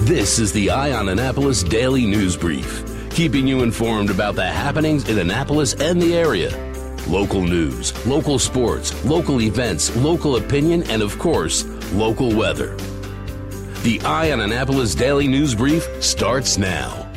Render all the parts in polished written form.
This is the Eye on Annapolis Daily News Brief, keeping you informed about the happenings in Annapolis and the area. Local news, local sports, local events, local opinion, and of course, local weather. The Eye on Annapolis Daily News Brief starts now.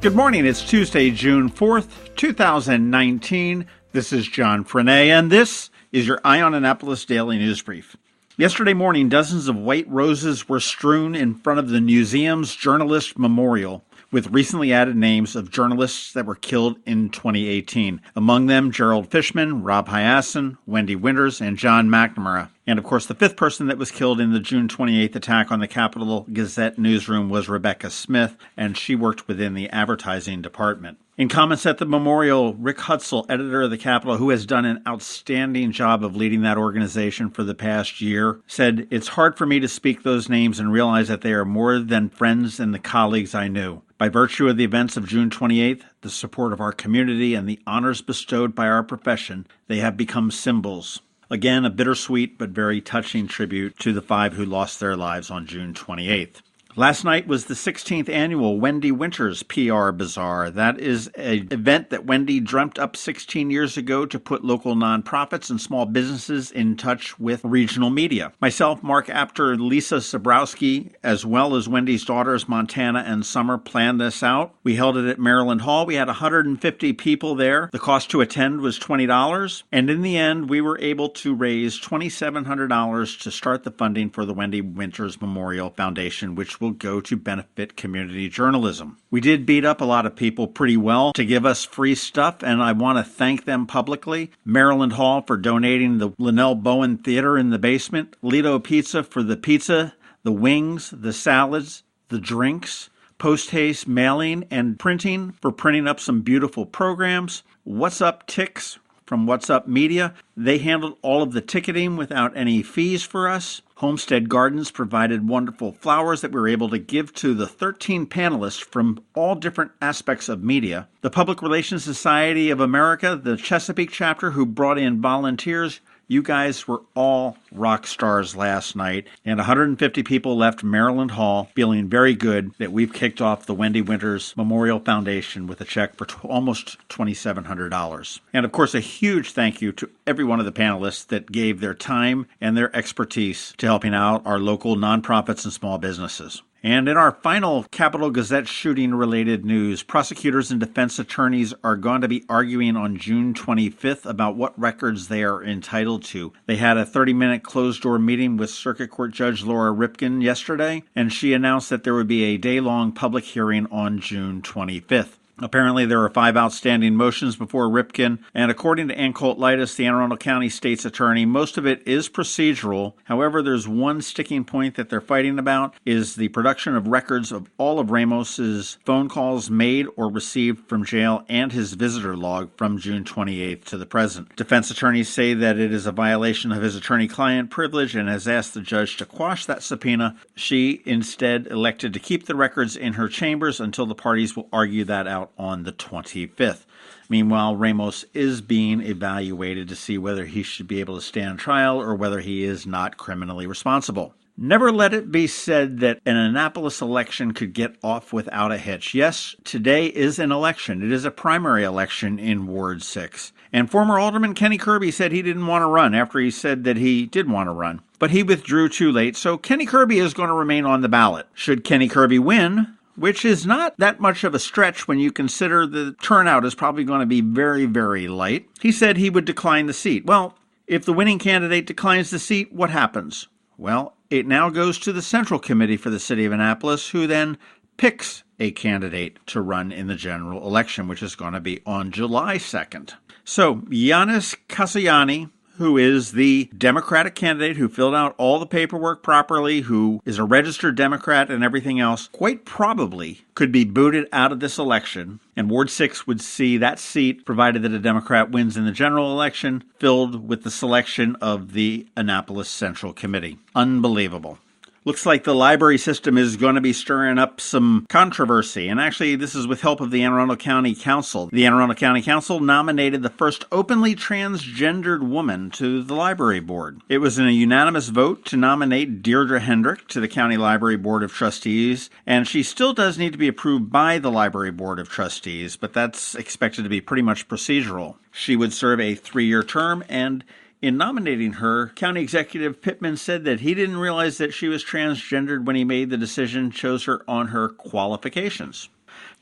Good morning. It's Tuesday, June 4th, 2019. This is John Frenaye, and this is your Eye on Annapolis Daily News Brief. Yesterday morning, dozens of white roses were strewn in front of the Newseum's Journalist Memorial, with recently added names of journalists that were killed in 2018. Among them, Gerald Fishman, Rob Hyacinth, Wendi Winters, and John McNamara. And of course, the fifth person that was killed in the June 28th attack on the Capitol Gazette newsroom was Rebecca Smith, and she worked within the advertising department. In comments at the memorial, Rick Hutzel, editor of the Capitol, who has done an outstanding job of leading that organization for the past year, said, "It's hard for me to speak those names and realize that they are more than friends and the colleagues I knew. By virtue of the events of June 28th, the support of our community, and the honors bestowed by our profession, they have become symbols." Again, a bittersweet but very touching tribute to the five who lost their lives on June 28th. Last night was the 16th annual Wendi Winters PR Bazaar. That is an event that Wendi dreamt up 16 years ago to put local nonprofits and small businesses in touch with regional media. Myself, Mark Apter, Lisa Zabrowski, as well as Wendi's daughters Montana and Summer planned this out. We held it at Maryland Hall. We had 150 people there. The cost to attend was $20. And in the end, we were able to raise $2,700 to start the funding for the Wendi Winters Memorial Foundation, which will go to benefit community journalism. We did beat up a lot of people pretty well to give us free stuff, and I want to thank them publicly. Maryland Hall for donating the Linnell Bowen Theater in the basement, Lido Pizza for the pizza, the wings, the salads, the drinks, Post Haste mailing and printing for printing up some beautiful programs, What's Up Ticks from What's Up Media. They handled all of the ticketing without any fees for us. Homestead Gardens provided wonderful flowers that we were able to give to the 13 panelists from all different aspects of media. The Public Relations Society of America, the Chesapeake chapter, who brought in volunteers. You guys were all rock stars last night, and 150 people left Maryland Hall feeling very good that we've kicked off the Wendi Winters Memorial Foundation with a check for almost $2,700. And of course, a huge thank you to every one of the panelists that gave their time and their expertise to helping out our local nonprofits and small businesses. And in our final Capitol Gazette shooting-related news, prosecutors and defense attorneys are going to be arguing on June 25th about what records they are entitled to. They had a 30-minute closed-door meeting with Circuit Court Judge Laura Ripken yesterday, and she announced that there would be a day-long public hearing on June 25th. Apparently, there are 5 outstanding motions before Ripken, and according to Ann Colt-Litis, the Anne Arundel County State's Attorney, most of it is procedural. However, there's one sticking point that they're fighting about, is the production of records of all of Ramos's phone calls made or received from jail and his visitor log from June 28th to the present. Defense attorneys say that it is a violation of his attorney-client privilege and has asked the judge to quash that subpoena. She instead elected to keep the records in her chambers until the parties will argue that out on the 25th. Meanwhile, Ramos is being evaluated to see whether he should be able to stand trial or whether he is not criminally responsible. Never let it be said that an Annapolis election could get off without a hitch. Yes, today is an election. It is a primary election in Ward 6. And former Alderman Kenny Kirby said he didn't want to run after he said that he did want to run. But he withdrew too late, so Kenny Kirby is going to remain on the ballot. Should Kenny Kirby win, which is not that much of a stretch when you consider the turnout is probably going to be very, very light, he said he would decline the seat. Well, if the winning candidate declines the seat, what happens? Well, it now goes to the Central Committee for the City of Annapolis, who then picks a candidate to run in the general election, which is going to be on July 2nd. So, Yanis Kasayani, who is the Democratic candidate who filled out all the paperwork properly, who is a registered Democrat and everything else, quite probably could be booted out of this election, and Ward 6 would see that seat, provided that a Democrat wins in the general election, filled with the selection of the Annapolis Central Committee. Unbelievable. Looks like the library system is going to be stirring up some controversy. And actually, this is with help of the Anne Arundel County Council. The Anne Arundel County Council nominated the first openly transgendered woman to the library board. It was in a unanimous vote to nominate Deirdre Hendrick to the County Library Board of Trustees. And she still does need to be approved by the Library Board of Trustees, but that's expected to be pretty much procedural. She would serve a 3-year term, and in nominating her, County Executive Pittman said that he didn't realize that she was transgendered when he made the decision, chose her on her qualifications.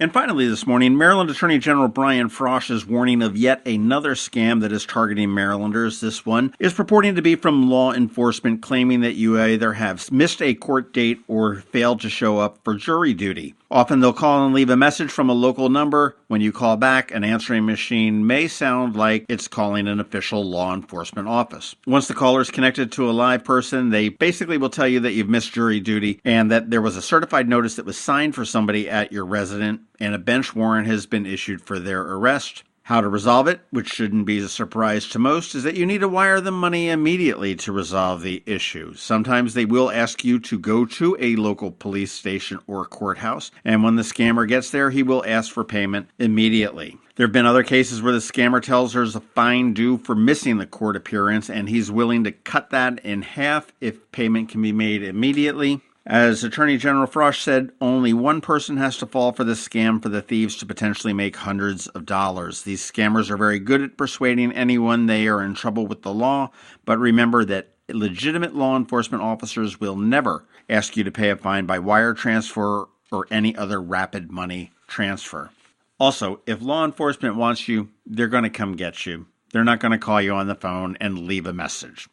And finally this morning, Maryland Attorney General Brian Frosh is warning of yet another scam that is targeting Marylanders. This one is purporting to be from law enforcement, claiming that you either have missed a court date or failed to show up for jury duty. Often they'll call and leave a message from a local number. When you call back, an answering machine may sound like it's calling an official law enforcement office. Once the caller is connected to a live person, they basically will tell you that you've missed jury duty and that there was a certified notice that was signed for somebody at your residence and a bench warrant has been issued for their arrest. How to resolve it, which shouldn't be a surprise to most, is that you need to wire them money immediately to resolve the issue. Sometimes they will ask you to go to a local police station or courthouse, and when the scammer gets there, he will ask for payment immediately. There have been other cases where the scammer tells there's a fine due for missing the court appearance, and he's willing to cut that in half if payment can be made immediately. As Attorney General Frosh said, only one person has to fall for this scam for the thieves to potentially make hundreds of dollars. These scammers are very good at persuading anyone they are in trouble with the law, but remember that legitimate law enforcement officers will never ask you to pay a fine by wire transfer or any other rapid money transfer. Also, if law enforcement wants you, they're going to come get you. They're not going to call you on the phone and leave a message.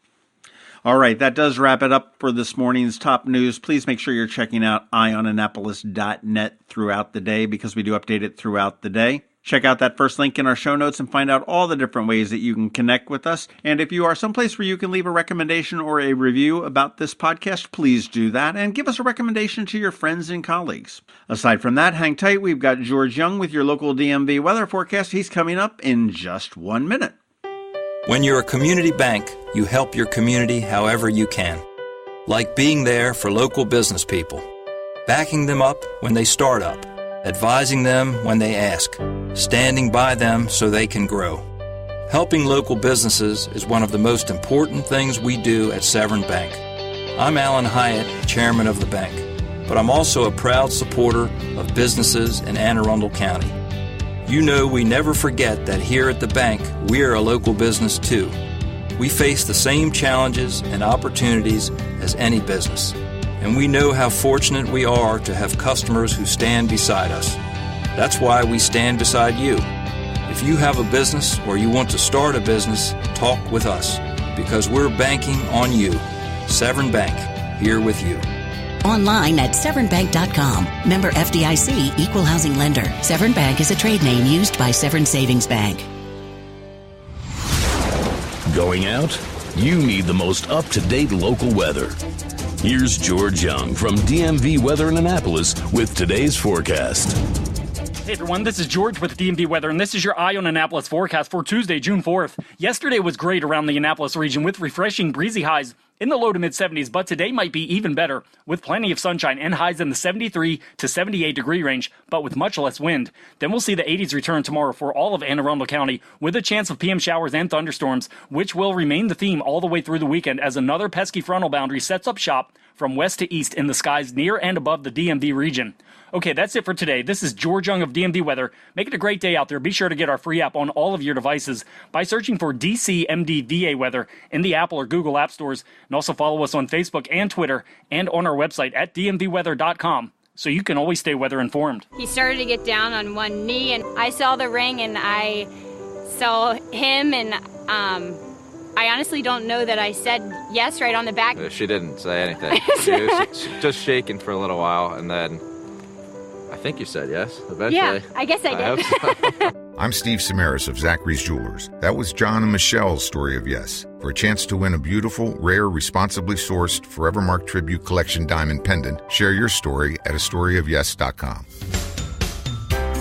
All right, that does wrap it up for this morning's top news. Please make sure you're checking out eyeonannapolis.net throughout the day because we do update it throughout the day. Check out that first link in our show notes and find out all the different ways that you can connect with us. And if you are someplace where you can leave a recommendation or a review about this podcast, please do that and give us a recommendation to your friends and colleagues. Aside from that, hang tight. We've got George Young with your local DMV weather forecast. He's coming up in just 1 minute. When you're a community bank, you help your community however you can. Like being there for local business people, backing them up when they start up, advising them when they ask, standing by them so they can grow. Helping local businesses is one of the most important things we do at Severn Bank. I'm Alan Hyatt, chairman of the bank, but I'm also a proud supporter of businesses in Anne Arundel County. You know we never forget that here at the bank, we're a local business too. We face the same challenges and opportunities as any business, and we know how fortunate we are to have customers who stand beside us. That's why we stand beside you. If you have a business or you want to start a business, talk with us, because we're banking on you. Severn Bank, here with you. Online at severnbank.com. Member FDIC, Equal Housing Lender. Severn Bank is a trade name used by Severn Savings Bank. Going out? You need the most up-to-date local weather. Here's George Young from DMV Weather in Annapolis with today's forecast. Hey everyone, this is George with DMV Weather, and this is your Eye on Annapolis forecast for Tuesday, June 4th. Yesterday was great around the Annapolis region with refreshing breezy highs in the low to mid 70s, but today might be even better with plenty of sunshine and highs in the 73 to 78 degree range, but with much less wind. Then we'll see the 80s return tomorrow for all of Anne Arundel County with a chance of PM showers and thunderstorms, which will remain the theme all the way through the weekend as another pesky frontal boundary sets up shop from west to east in the skies near and above the DMV region. Okay, that's it for today. This is George Young of DMV Weather. Make it a great day out there. Be sure to get our free app on all of your devices by searching for DCMDVA Weather in the Apple or Google App Stores. And also follow us on Facebook and Twitter and on our website at dmvweather.com so you can always stay weather informed. He started to get down on one knee, and I saw the ring, and I saw him, and I honestly don't know that I said yes right on the back. She didn't say anything. She was just shaking for a little while, and then I think you said yes eventually. Yeah, I guess I did. hope so. I'm Steve Samaras of Zachary's Jewelers. That was John and Michelle's story of yes. For a chance to win a beautiful, rare, responsibly sourced Forevermark Tribute Collection diamond pendant, share your story at astoryofyes.com.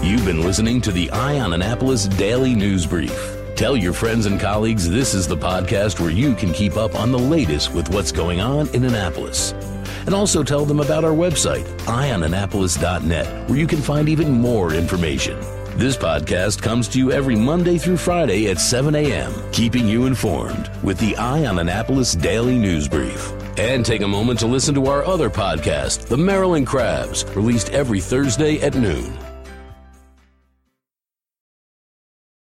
You've been listening to the Eye on Annapolis Daily News Brief. Tell your friends and colleagues this is the podcast where you can keep up on the latest with what's going on in Annapolis. And also tell them about our website, eyeonannapolis.net, where you can find even more information. This podcast comes to you every Monday through Friday at 7 a.m., keeping you informed with the Eye on Annapolis Daily News Brief. And take a moment to listen to our other podcast, The Maryland Crabs, released every Thursday at noon.